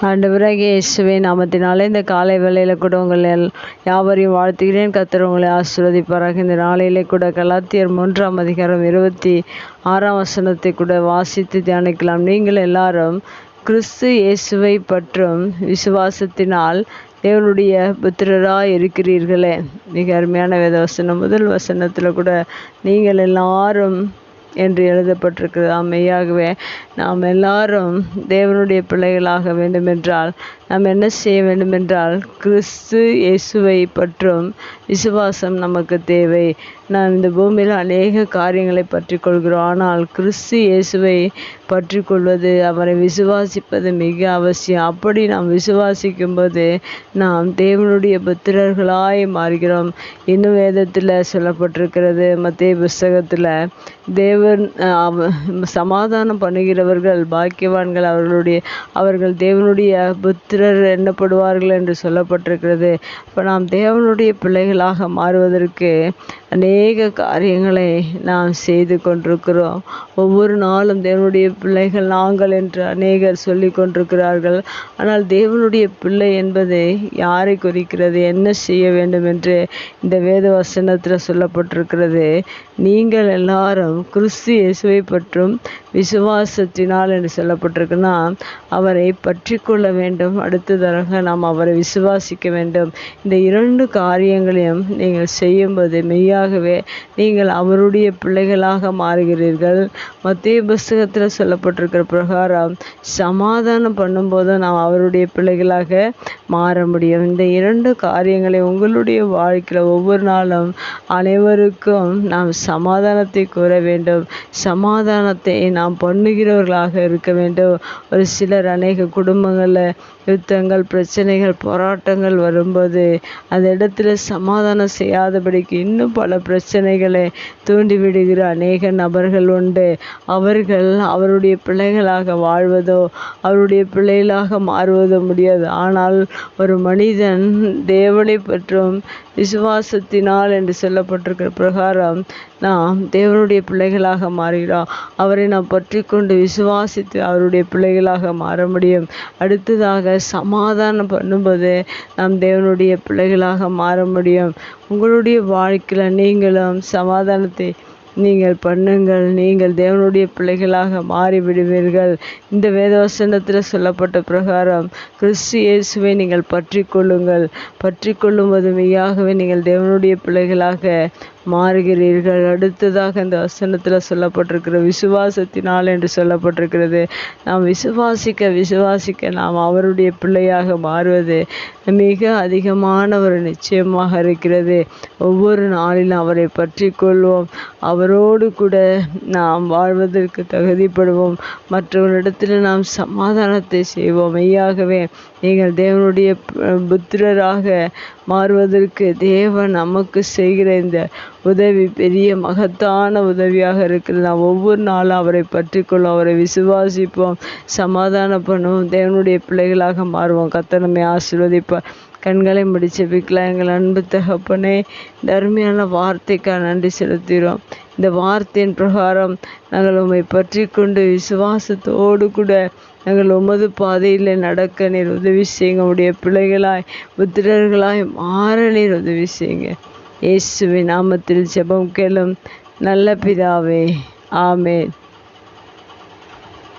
ஆண்டவராகிய இயேசுவின் நாமத்தினாலே இந்த காலை வேளையில் கூட உங்களை யாவரையும் வாழ்த்துகிறேன். கர்த்தர் உங்களை ஆசீர்வதிப்பாராக. இந்த நாளிலே கூட கலாத்தியர் 3:26 கூட வாசித்து தியானிக்கலாம். நீங்கள் எல்லாரும் கிறிஸ்து இயேசுவை பற்றும் விசுவாசத்தினால் தேவனுடைய புத்திரராய் இருக்கிறீர்களே. மிக அருமையான வேதவசனம். முதல் வசனத்தில் கூட நீங்கள் எல்லாரும் என்று எழுதப்பட்டிருக்கிறது. மெய்யாகவே நாம் எல்லாரும் தேவனுடைய பிள்ளைகளாக வேண்டுமென்றால் நாம் என்ன செய்ய வேண்டுமென்றால் கிறிஸ்து இயேசுவை பற்றும் விசுவாசம் நமக்கு தேவை. நாம் இந்த பூமியில் அநேக காரியங்களை பற்றி கொள்கிறோம். ஆனால் கிறிஸ்து இயேசுவை பற்றி கொள்வது, அவரை விசுவாசிப்பது மிக அவசியம். அப்படி நாம் விசுவாசிக்கும்போது நாம் தேவனுடைய புத்திரர்களாய் மாறுகிறோம். இன்னும் வேதத்தில் சொல்லப்பட்டிருக்கிறது, மத்தேயு புஸ்தகத்தில் தேவன் சமாதானம் பண்ணுகிறவர்கள் பாக்கியவான்கள், அவர்கள் தேவனுடைய புத்திரர் எண்ணப்படுவார்கள் என்று சொல்லப்பட்டிருக்கிறது. இப்போ நாம் தேவனுடைய பிள்ளைகளாக மாறுவதற்கு அநேக காரியங்களை நாம் செய்து கொண்டிருக்கிறோம். ஒவ்வொரு நாளும் தேவனுடைய பிள்ளைகள் நாங்கள் என்று அநேகர் சொல்லி கொண்டிருக்கிறார்கள். ஆனால் தேவனுடைய பிள்ளை என்பது யாரை குறிக்கிறது, என்ன செய்ய வேண்டும் என்று இந்த வேத வசனத்தில் சொல்லப்பட்டிருக்கிறது. நீங்கள் எல்லாரும் கிறிஸ்து இயேசுவை பற்றும் விசுவாசத்தினால் என்று சொல்லப்பட்டிருக்குன்னா அவரை பற்றி கொள்ள வேண்டும். அடுத்ததாக நாம் அவரை விசுவாசிக்க வேண்டும். இந்த இரண்டு காரியங்களையும் நீங்கள் செய்யும்போது மெய்யாகவே நீங்கள் அவருடைய பிள்ளைகளாக மாறுகிறீர்கள். மத்தேயு புஸ்தகத்தில் சொல்லப்பட்டிருக்கிற பிரகாரம் சமாதானம் பண்ணும்போது நாம் அவருடைய பிள்ளைகளாக மாற முடியும். இந்த இரண்டு காரியங்களை உங்களுடைய வாழ்க்கையில் ஒவ்வொரு நாளும் அனைவருக்கும் நாம் சமாதானத்தை கூற வேண்டும். சமாதானத்தை நாம் பண்ணுகிறவர்களாக இருக்க வேண்டும். ஒரு சிலர் அநேக குடும்பங்களில் யுத்தங்கள், பிரச்சனைகள், போராட்டங்கள் வரும்போது அந்த இடத்துல சமாதானம் செய்யாதபடிக்கு இன்னும் பல பிரச்சனைகளை தூண்டிவிடுகிற அநேக நபர்கள் உண்டு. அவர்கள் அவருடைய பிள்ளைகளாக வாழ்வதோ அவருடைய பிள்ளைகளாக மாறுவதோ முடியாது. ஆனால் ஒரு மனிதன் தேவனை பற்றும் விசுவாசத்தினால் என்று சொல்லப்பட்டிருக்கிற பிரகாரம் நாம் தேவனுடைய பிள்ளைகளாக மாறுகிறோம். அவரை நாம் பற்றி கொண்டு விசுவாசித்து அவருடைய பிள்ளைகளாக மாற முடியும். அடுத்ததாக சமாதானம் பண்ணும்போது நாம் தேவனுடைய பிள்ளைகளாக மாற முடியும். உங்களுடைய வாழ்க்கையில் நீங்களும் சமாதானத்தை நீங்கள் பண்ணுங்கள், நீங்கள் தேவனுடைய பிள்ளைகளாக மாறிவிடுவீர்கள். இந்த வேதவசனத்தில் சொல்லப்பட்ட பிரகாரம் கிறிஸ்து இயேசுவை நீங்கள் பற்றி கொள்ளுங்கள். பற்றி கொள்ளும்போது மெய்யாகவே நீங்கள் தேவனுடைய பிள்ளைகளாக மாறுகிறீர்கள். அடுத்ததாக இந்த வசனத்தில் சொல்லப்பட்டிருக்கிற விசுவாசத்தினால் என்று சொல்லப்பட்டிருக்கிறது. நாம் விசுவாசிக்க நாம் அவருடைய பிள்ளையாக மாறுவது மிக அதிகமான ஒரு நிச்சயமாக இருக்கிறது. ஒவ்வொரு நாளிலும் அவரை பற்றி கொள்வோம். அவரோடு கூட நாம் வாழ்வதற்கு தகுதிப்படுவோம். மற்றவரிடத்தில் நாம் சமாதானத்தை செய்வோம். மெய்யாகவே நீங்கள் தேவனுடைய புத்திரராக மாறுவதற்கு தேவன் நமக்கு செய்கிற இந்த உதவி பெரிய மகத்தான உதவியாக இருக்கிறது. நாம் ஒவ்வொரு நாளும் அவரை பற்றி கொள்வோம், அவரை விசுவாசிப்போம், சமாதானம் பண்ணுவோம், தேவனுடைய பிள்ளைகளாக மாறுவோம். கர்த்தர் நம்மை ஆசீர்வதிப்பார். கண்களை முடி ஜெபிக்கலாம். எங்கள் அன்பு தகப்பனே, இந்த அருமையான வார்த்தைக்காக நன்றி செலுத்துகிறோம். இந்த வார்த்தையின் பிரகாரம் நாங்கள் உம்மை பற்றி கொண்டு விசுவாசத்தோடு கூட நாங்கள் உமது பாதையில் நடக்க நீர் உதவி செய்யுங்க. உடைய பிள்ளைகளாய் புத்திரர்களாய் மாற நீர் உதவி செய்யுங்க. இயேசுவின் நாமத்தில் ஜெபம் கேளும் நல்ல பிதாவே, ஆமென்.